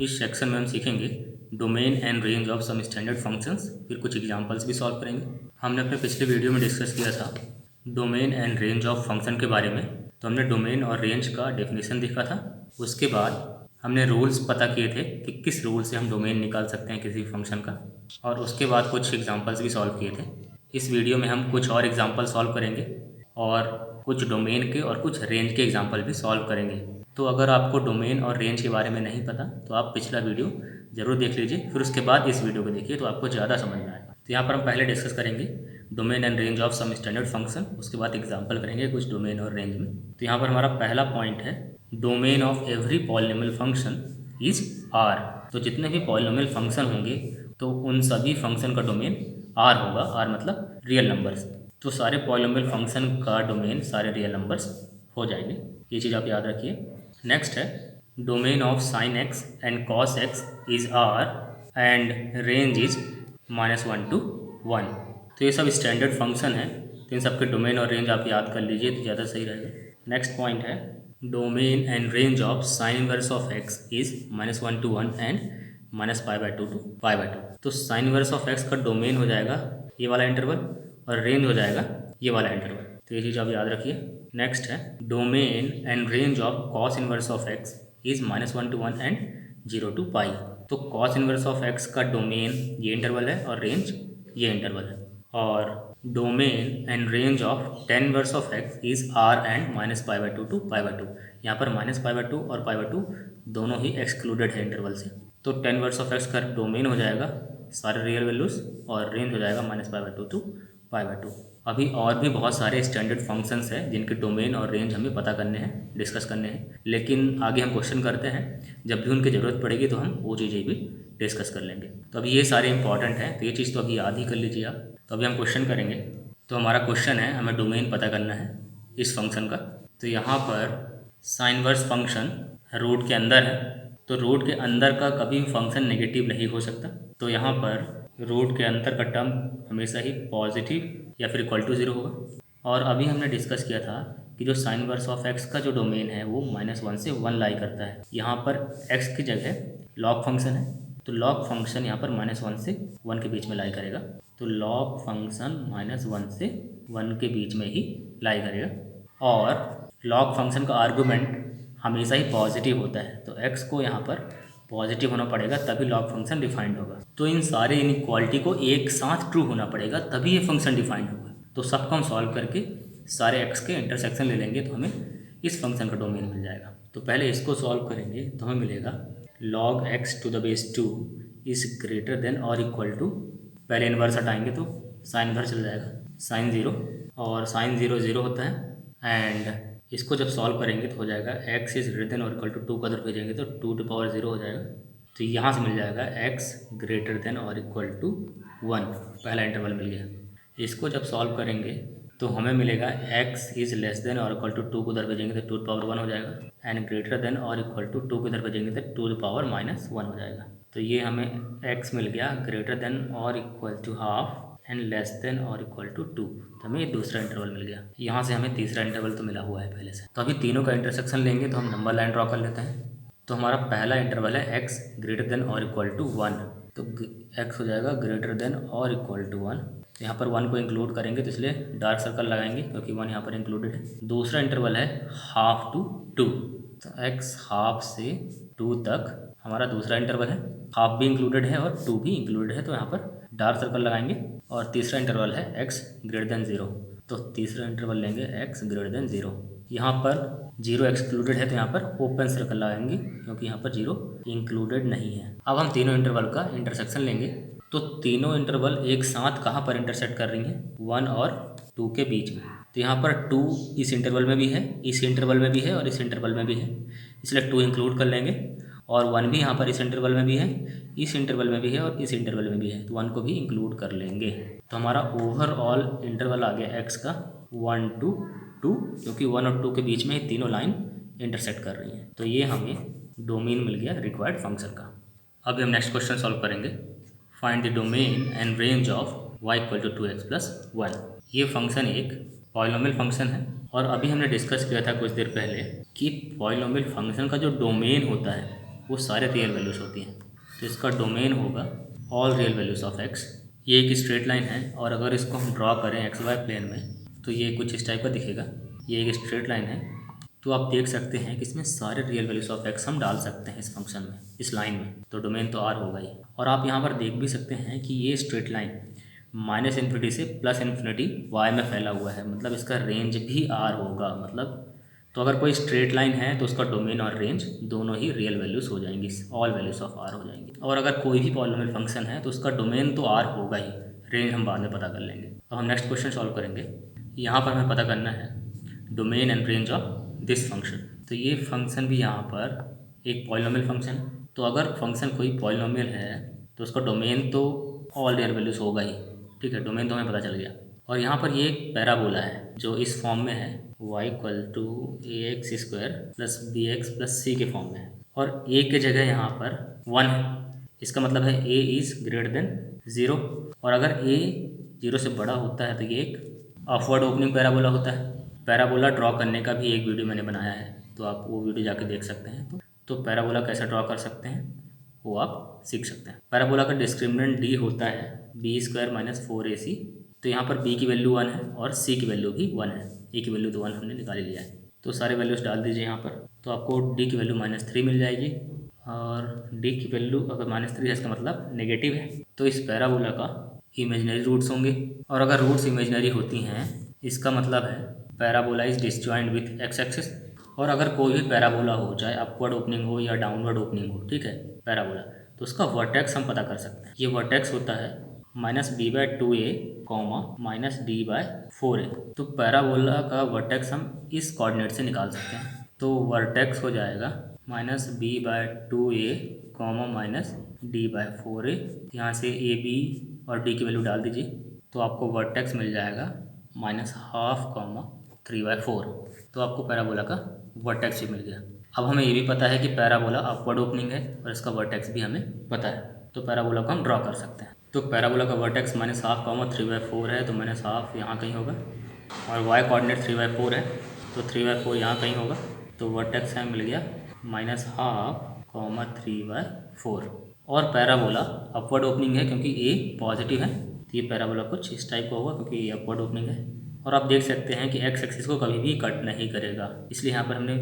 इस सेक्शन में हम सीखेंगे domain and range of some standard functions, फिर कुछ एग्जांपल्स भी सॉल्व करेंगे। हमने अपने पिछले वीडियो में डिस्कस किया था domain and range of function के बारे में। तो हमने डोमेन और रेंज का डेफिनेशन देखा था। उसके बाद हमने रूल्स पता किए थे कि किस रूल से हम डोमेन निकाल सकते हैं किसी फंक्शन का, और उसके बाद कुछ एग्जांपल्स भी सॉल्व किए थे। इस वीडियो में हम कुछ और एग्जांपल सॉल्व करेंगे और कुछ डोमेन के और कुछ रेंज के एग्जांपल भी सॉल्व करेंगे। तो अगर आपको डोमेन और रेंज के बारे में नहीं पता तो आप पिछला वीडियो ज़रूर देख लीजिए, फिर उसके बाद इस वीडियो को देखिए तो आपको ज़्यादा समझ में आएगा। तो यहाँ पर हम पहले डिस्कस करेंगे domain and range of some standard function, उसके बाद एग्जांपल करेंगे कुछ डोमेन और रेंज में। तो यहाँ पर हमारा पहला पॉइंट है domain of every polynomial function is R. तो जितने भी पॉलिनोमियल फंक्शन होंगे तो उन सभी फंक्शन का डोमेन आर होगा। आर मतलब रियल नंबर्स। तो सारे पॉलिनोमियल फंक्शन का डोमेन सारे रियल नंबर्स हो जाएंगे, ये चीज़ आप याद रखिए। नेक्स्ट है domain of sine x and cos x is R and range is -1 to 1। तो ये सब स्टैंडर्ड फंक्शन है, तो इन सबके डोमेन और रेंज आप याद कर लीजिए तो ज़्यादा सही रहेगा। नेक्स्ट पॉइंट है domain and range of sine inverse of x is -1 to 1 and -π/2 to π/2। तो साइन इनवर्स ऑफ एक्स का डोमेन हो जाएगा ये वाला इंटरवल और रेंज हो जाएगा ये वाला इंटरवल। तो ये चीज़ आप याद रखिए। नेक्स्ट है domain and range of cos inverse of x is -1 to 1 and 0 to π। तो कॉस इनवर्स ऑफ एक्स का डोमेन ये इंटरवल है और रेंज ये इंटरवल है। और domain and range of tan inverse of x is R and -π/2 to π/2। यहाँ पर -π/2 और π/2 दोनों ही एक्सक्लूडेड है इंटरवल से। तो टेन इनवर्स ऑफ एक्स का डोमेन हो जाएगा सारे रियल वैल्यूज़ और रेंज हो जाएगा -π/2 to π/2। अभी और भी बहुत सारे स्टैंडर्ड फंक्शंस हैं जिनके डोमेन और रेंज हमें पता करने हैं, डिस्कस करने हैं, लेकिन आगे हम क्वेश्चन करते हैं जब भी उनकी ज़रूरत पड़ेगी तो हम वो चीज़ें भी डिस्कस कर लेंगे। तो अभी ये सारे इंपॉर्टेंट हैं, तो ये चीज़ तो अभी याद ही कर लीजिए आप। तो अभी हम क्वेश्चन करेंगे। तो हमारा क्वेश्चन है हमें डोमेन पता करना है इस फंक्शन का। तो यहाँ पर साइन इनवर्स फंक्शन रूट के अंदर है, तो रूट के अंदर का कभी फंक्शन नेगेटिव नहीं हो सकता। तो यहाँ पर रूट के अंदर का टर्म हमेशा ही पॉजिटिव या फिर इक्वल टू 0 होगा। और अभी हमने डिस्कस किया था कि जो साइन इनवर्स ऑफ एक्स का जो डोमेन है वो -1 से 1 लाई करता है। यहाँ पर एक्स की जगह लॉग फंक्शन है, तो लॉग फंक्शन यहाँ पर -1 से 1 के बीच में लाई करेगा। तो लॉग फंक्शन -1 से 1 के बीच में ही लाई करेगा। और लॉग फंक्शन का आर्गूमेंट हमेशा ही पॉजिटिव होता है, तो एक्स को यहाँ पर पॉजिटिव होना पड़ेगा तभी लॉग फंक्शन डिफाइंड होगा। तो इन सारे इनइक्वालिटी को एक साथ ट्रू होना पड़ेगा तभी ये फंक्शन डिफाइंड होगा। तो सबको हम सॉल्व करके सारे एक्स के इंटरसेक्शन ले लेंगे तो हमें इस फंक्शन का डोमेन मिल जाएगा। तो पहले इसको सॉल्व करेंगे तो हमें मिलेगा log x to the base 2 is greater than और इक्वल टू, पहले इन्वर्स हटाएंगे तो साइन इन्वर्स चल जाएगा, साइन 0, और साइन 0 0 होता है। एंड इसको जब सॉल्व करेंगे तो हो जाएगा x इज ग्रेटर देन और इक्वल टू 2 का तरफ भेजेंगे तो 2⁻0 हो जाएगा। तो यहाँ से मिल जाएगा x ग्रेटर देन और इक्वल टू 1, पहला इंटरवल मिल गया। इसको जब सॉल्व करेंगे तो हमें मिलेगा x इज लेस देन और इक्वल टू 2 को उधर भेजेंगे तो 2⁻1 हो जाएगा। एंड ग्रेटर देन और इक्वल टू 2 को इधर भेजेंगे तो 2⁻−1 हो जाएगा। तो ये हमें x मिल गया ग्रेटर देन और equal to half and less than और इक्वल टू 2। तो हमें ये दूसरा इंटरवल मिल गया। यहाँ से हमें तीसरा इंटरवल तो मिला हुआ है पहले से। तो अभी तीनों का इंटरसेक्शन लेंगे तो हम नंबर लाइन ड्रॉ कर लेते हैं। तो हमारा पहला इंटरवल है x ग्रेटर देन और इक्वल टू 1, तो x हो जाएगा ग्रेटर देन और इक्वल टू 1। यहाँ पर 1 को इंक्लूड करेंगे तो इसलिए डार्क सर्कल लगाएंगे क्योंकि 1 यहाँ पर इंक्लूडेड है। दूसरा इंटरवल है हाफ टू 2, तो x हाफ से 2 तक हमारा दूसरा इंटरवल है। हाफ भी इंक्लूडेड है और 2 भी इंक्लूडेड है, तो यहाँ पर डार्क सर्कल लगाएंगे। और तीसरा इंटरवल है x ग्रेटर देन 0, तो तीसरा इंटरवल लेंगे x ग्रेटर देन 0। यहाँ पर 0 एक्सक्लूडेड है तो यहाँ पर ओपन सर्कल लगाएंगे क्योंकि यहाँ पर 0 इंक्लूडेड नहीं है। अब हम तीनों इंटरवल का इंटरसेक्शन लेंगे। तो तीनों इंटरवल एक साथ कहाँ पर इंटरसेक्ट कर रही हैं, 1 और 2 के बीच में। तो यहाँ पर 2 इस इंटरवल में भी है, इस इंटरवल में भी है और इस इंटरवल में भी है, इसलिए 2 इंक्लूड कर लेंगे। और 1 भी यहाँ पर इस इंटरवल में भी है, इस इंटरवल में भी है और इस इंटरवल में भी है, तो 1 को भी इंक्लूड कर लेंगे। तो हमारा ओवरऑल इंटरवल आ गया x का 1 to 2, क्योंकि 1 और 2 के बीच में तीनों लाइन इंटरसेक्ट कर रही हैं। तो ये हमें डोमेन मिल गया रिक्वायर्ड फंक्शन का। अब हम नेक्स्ट क्वेश्चन सॉल्व करेंगे। Find the domain and range of y = 2x + 1। ये फंक्शन एक पॉलिनोमियल फंक्शन है और अभी हमने डिस्कस किया था कुछ देर पहले कि पॉलिनोमियल फंक्शन का जो डोमेन होता है वो सारे रियल वैल्यूज़ होती हैं। तो इसका डोमेन होगा all real values of x. ये एक स्ट्रेट लाइन है और अगर इसको हम ड्रॉ करें एक्स वाई प्लेन में तो ये कुछ इस टाइप का दिखेगा। ये एक स्ट्रेट लाइन है, तो आप देख सकते हैं कि इसमें सारे रियल वैल्यूज़ ऑफ एक्स हम डाल सकते हैं इस फंक्शन में, इस लाइन में। तो डोमेन तो आर होगा ही। और आप यहाँ पर देख भी सकते हैं कि ये स्ट्रेट लाइन माइनस इन्फिनिटी से प्लस इन्फिनिटी वाई में फैला हुआ है, मतलब इसका रेंज भी आर होगा। मतलब तो अगर कोई स्ट्रेट लाइन है तो उसका डोमेन और रेंज दोनों ही रियल वैल्यूज़ हो जाएंगी, ऑल वैल्यूज़ ऑफ आर हो जाएंगी। और अगर कोई भी पॉलिनोमियल फंक्शन है तो उसका डोमेन तो आर होगा ही, रेंज हम बाद में पता कर लेंगे। तो हम नेक्स्ट क्वेश्चन सॉल्व करेंगे। यहाँ पर हमें पता करना है domain and range of this function. तो ये फंक्शन भी यहाँ पर एक पॉलिनोमियल फंक्शन है। तो अगर फंक्शन कोई पॉलिनोमियल है तो उसका डोमेन तो ऑल रियल वैल्यूज़ होगा ही, ठीक है, डोमेन तो हमें पता चल गया। और यहाँ पर ये एक पैराबोला है जो इस फॉर्म में है y equal to A x square plus B x plus C के फॉर्म में है, और a के जगह यहाँ पर 1 है। इसका मतलब है a इज़ ग्रेटर देन 0, और अगर a 0 से बड़ा होता है तो ये एक अपवर्ड ओपनिंग पैराबोला होता है। पैराबोला ड्रॉ करने का भी एक वीडियो मैंने बनाया है, तो आप वो वीडियो जाके देख सकते हैं। तो पैराबोला कैसे ड्रॉ कर सकते हैं वो आप सीख सकते हैं। पैराबोला का डिस्क्रिमिनेंट d होता है बी स्क्वायर माइनस 4ac। तो यहाँ पर b की वैल्यू 1 है और c की वैल्यू भी 1 है। a की वैल्यू तो 1 हमने निकाल लिया है। तो सारे वैल्यूज़ डाल दीजिए यहाँ पर, तो आपको d की वैल्यू -3 मिल जाएगी, और d की वैल्यू अगर -3 है इसका मतलब नेगेटिव है। तो इस पैराबोला का इमेजनरी रूट्स होंगे, और अगर रूट्स इमेजनरी होती हैं इसका मतलब है parabola is disjoint with x axis. और अगर कोई भी पैराबोला हो, चाहे अपवर्ड ओपनिंग हो या डाउनवर्ड ओपनिंग हो, ठीक है, पैराबोला, तो उसका वर्टेक्स हम पता कर सकते हैं। ये वर्टेक्स होता है -b/2a, -d/4a। तो पैराबोला का वर्टेक्स हम इस कोऑर्डिनेट से निकाल सकते हैं। तो वर्टेक्स हो जाएगा -b/2a, -d/4a। यहाँ से a b और d की वैल्यू डाल दीजिए, तो आपको वर्टेक्स मिल जाएगा -12, 3/4। तो आपको पैराबोला का वर्टेक्स भी मिल गया। अब हमें ये भी पता है कि पैराबोला अपवर्ड ओपनिंग है और इसका वर्टेक्स भी हमें पता है, तो पैराबोला को हम ड्रॉ कर सकते हैं। तो पैराबोला का वर्टेक्स -12, 3/4 है, तो -12 यहाँ कहीं होगा, और y कोऑर्डिनेट 3/4 है, तो 3/4 यहाँ कहीं होगा। तो वर्टेक्स हमें मिल गया -12, 3/4। और पैराबोला अपवर्ड ओपनिंग है क्योंकि a पॉजिटिव है, तो ये पैराबोला कुछ इस टाइप का होगा क्योंकि ये अपवर्ड ओपनिंग है। और आप देख सकते हैं कि एक्स एक्सिस को कभी भी कट नहीं करेगा, इसलिए यहाँ पर हमने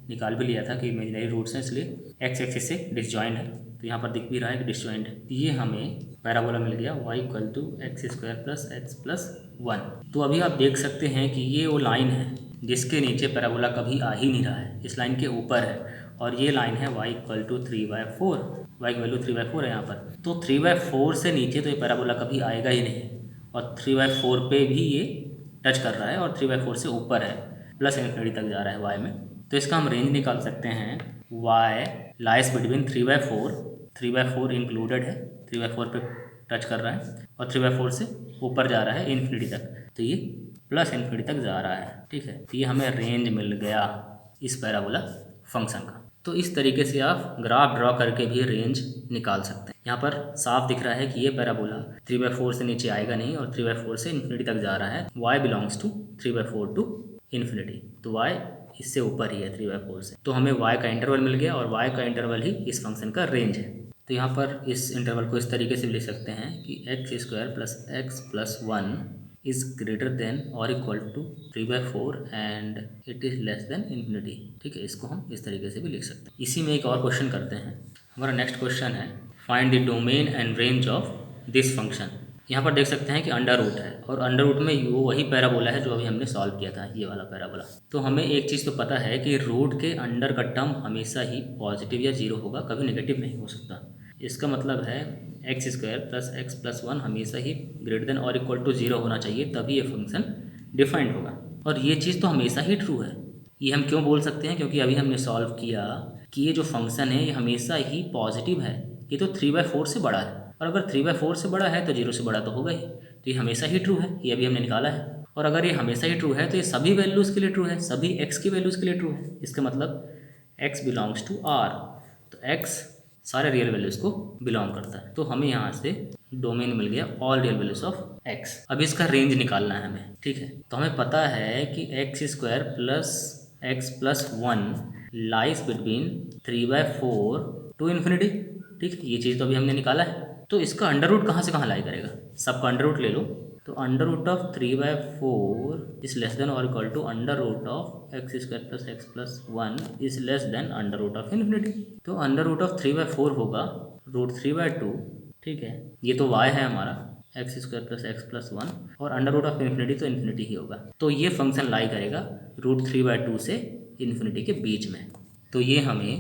निकाल भी लिया था कि इमेजिनरी रूट्स हैं, इसलिए एक्स एक्सिस से डिसजॉइंट है। तो यहाँ पर दिख भी रहा है कि डिसजॉइंट है। ये हमें पैराबोला मिल गया y equal to x square plus x plus 1। तो अभी आप देख सकते हैं कि ये वो लाइन है जिसके नीचे पैराबोला कभी आ ही नहीं रहा है, इस लाइन के ऊपर है, और ये लाइन है y इक्वल टू 3/4। y की वैल्यू 3/4 है यहाँ पर, तो 3/4 से नीचे तो ये पैराबोला कभी आएगा ही नहीं, और 3/4 पे भी ये टच कर रहा है, और 3/4 से ऊपर है, प्लस इन्फिनिटी तक जा रहा है y में। तो इसका हम रेंज निकाल सकते हैं, y लाइज बिटवीन 3/4, 3/4 इंक्लूडेड है, 3/4 पे टच कर रहा है, और 3/4 से ऊपर जा रहा है इन्फिनिटी तक, तो ये प्लस इन्फिनिटी तक जा रहा है, ठीक है। तो ये हमें रेंज मिल गया इस पैराबोला फंक्शन का। तो इस तरीके से आप ग्राफ ड्रॉ करके भी रेंज निकाल सकते हैं। यहाँ पर साफ दिख रहा है कि ये पैराबोला 3/4 से नीचे आएगा नहीं, और 3/4 से इन्फिनिटी तक जा रहा है। y belongs to 3/4 to infinity, तो y इससे ऊपर ही है 3/4 से। तो हमें y का इंटरवल मिल गया, और y का इंटरवल ही इस फंक्शन का रेंज है। तो यहाँ पर इस इंटरवल को इस तरीके से लिख सकते हैं कि x square plus x plus 1 is greater than और equal to 3/4 and it is less than infinity, ठीक है। इसको हम इस तरीके से भी लिख सकते हैं। इसी में एक और क्वेश्चन करते हैं। हमारा नेक्स्ट क्वेश्चन है find the domain and range of this function. यहाँ पर देख सकते हैं कि अंडर रूट है, और अंडर रूट में वो वही पैराबोला है जो अभी हमने सॉल्व किया था, ये वाला पैराबोला। तो हमें एक चीज़ तो पता है कि रूट के अंडर का टर्म हमेशा ही पॉजिटिव या 0 होगा, कभी नेगेटिव नहीं हो सकता। इसका मतलब है x square plus x plus 1 हमेशा ही ग्रेटर देन और इक्वल टू 0 होना चाहिए, तभी ये फंक्शन डिफाइंड होगा। और ये चीज़ तो हमेशा ही ट्रू है। ये हम क्यों बोल सकते हैं, क्योंकि अभी हमने सॉल्व किया कि ये जो फंक्शन है ये हमेशा ही पॉजिटिव है। ये तो 3/4 से बड़ा है, और अगर 3/4 से बड़ा है तो 0 से बड़ा तो होगा ही, तो ये हमेशा ही ट्रू है, ये अभी हमने निकाला है। और अगर ये हमेशा ही ट्रू है तो ये सभी वैल्यूज़ के लिए ट्रू है, सभी x की वैल्यूज़ के लिए ट्रू है। इसका मतलब x बिलोंग्स टू r, तो x सारे रियल वैल्यूज़ को बिलोंग करता है। तो हमें यहाँ से डोमेन मिल गया all real values of x। अब इसका रेंज निकालना है हमें, ठीक है। तो हमें पता है कि x square plus x plus 1 lies between 3/4 to to infinity. ठीक, ये चीज़ तो अभी हमने निकाला है। तो इसका अंडर रूट कहाँ से कहाँ लाई करेगा, सबका अंडर रूट ले लो। तो under root of 3/4 is less than और equal to under root of x square plus x plus 1 is less than under root of infinity. तो अंडर रूट ऑफ 3/4 होगा √3/2। ठीक है, ये तो y है हमारा x square plus x plus 1, और अंडर रूट ऑफ इन्फिनिटी तो इन्फिनिटी ही होगा। तो ये फंक्शन लाई करेगा √3/2 से इन्फिनिटी के बीच में। तो ये हमें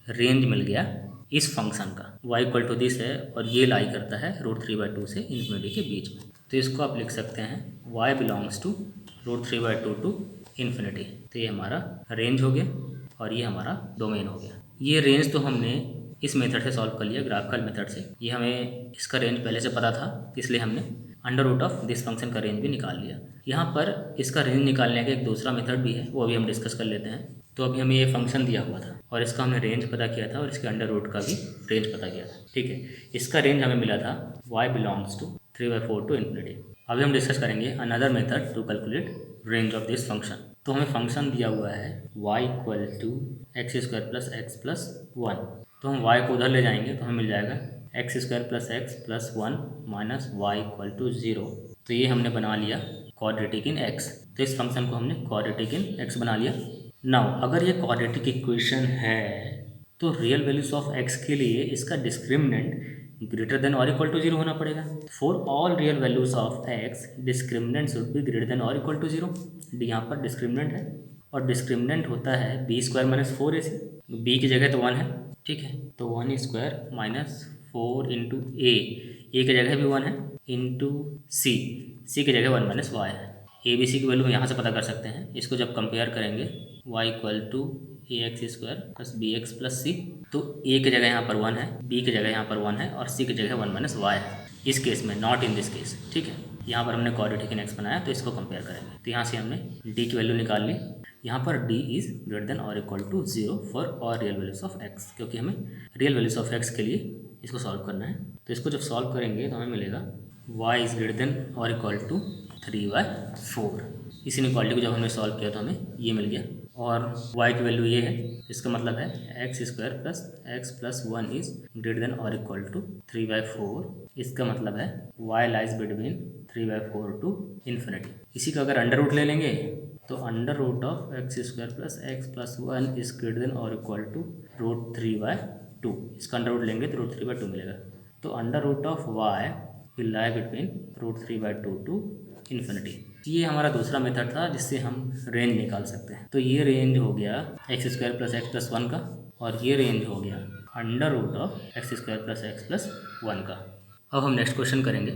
रेंज मिल गया इस फंक्शन का, y इक्वल टू दिस है और ये लाई करता है √3/2 से इन्फिनिटी के बीच में। तो इसको आप लिख सकते हैं y belongs to √3/2 to infinity. तो ये हमारा रेंज हो गया और ये हमारा डोमेन हो गया। ये रेंज तो हमने इस मेथड से सॉल्व कर लिया, ग्राफिकल मेथड से। ये हमें इसका रेंज पहले से पता था, इसलिए हमने under root of this function का रेंज भी निकाल लिया। यहाँ पर इसका रेंज निकालने का एक दूसरा मेथड भी है, वो अभी हम डिस्कस कर लेते हैं। तो अभी हमें ये फंक्शन दिया हुआ था और इसका हमने रेंज पता किया था और इसके अंडर रूट का भी रेंज पता किया था। ठीक है, इसका रेंज हमें मिला था y belongs to 3/4 to infinity. अभी हम डिस्कस करेंगे another method to calculate range of this function. तो हमें फंक्शन दिया हुआ है y equal to x square plus x plus 1। तो हम y को उधर ले जाएंगे तो हमें मिल जाएगा x square plus x plus 1 minus y equal to 0। तो ये हमने बना लिया क्वाड्रेटिक इन x। तो इस फंक्शन को हमने क्वाड्रेटिक इन x बना लिया। नाउ अगर ये क्वाड्रेटिक इक्वेशन है तो रियल वैल्यूज ऑफ x के लिए इसका डिस्क्रिमिनेंट ग्रेटर देन और इक्वल टू 0 होना पड़ेगा। For all real values of x discriminant should be greater than और इक्वल टू 0। यहाँ पर डिस्क्रिमिनेंट है और डिस्क्रिमिनेंट होता है b² - 4ac। b की जगह तो 1 है। ठीक है, तो 1² - 4 इंटू a की जगह भी 1 है, इंटू c की जगह 1 - y है। ए बी सी की वैल्यू हम यहाँ से पता कर सकते हैं। इसको जब कंपेयर करेंगे y equal to ax² plus bx plus c, तो a की जगह यहाँ पर 1 है, b की जगह यहाँ पर 1 है और c की जगह 1 - y है इस केस में, नॉट इन दिस केस। ठीक है, यहाँ पर हमने क्वाड्रेटिक इन x बनाया तो इसको कंपेयर करेंगे। तो यहाँ से हमने d की वैल्यू निकाल ली। यहाँ पर d इज़ ग्रेटर देन और equal to 0 for all real values of x, क्योंकि हमें रियल वैल्यूज ऑफ x के लिए इसको सॉल्व करना है। तो इसको जब सॉल्व करेंगे तो हमें मिलेगा y इज़ ग्रेटर देन और इक्वल टू 3/4। इस इनइक्वालिटी को जब हमने सॉल्व किया तो हमें ये मिल गया और y की वैल्यू ये है। इसका मतलब है x² plus x plus 1 is greater than और इक्वल टू 3/4। इसका मतलब है y lies between 3/4 to infinity. इसी का अगर अंडर रूट ले लेंगे तो under root of x² plus x plus 1 is greater than और इक्वल टू √3/2। इसका अंडर रूट लेंगे तो √3/2 मिलेगा। तो under root of y will lie between √3/2 to infinity. ये हमारा दूसरा मेथड था जिससे हम रेंज निकाल सकते हैं। तो ये रेंज हो गया x² प्लस x प्लस 1 का और ये रेंज हो गया under root of x² plus x plus 1 का। अब हम नेक्स्ट क्वेश्चन करेंगे।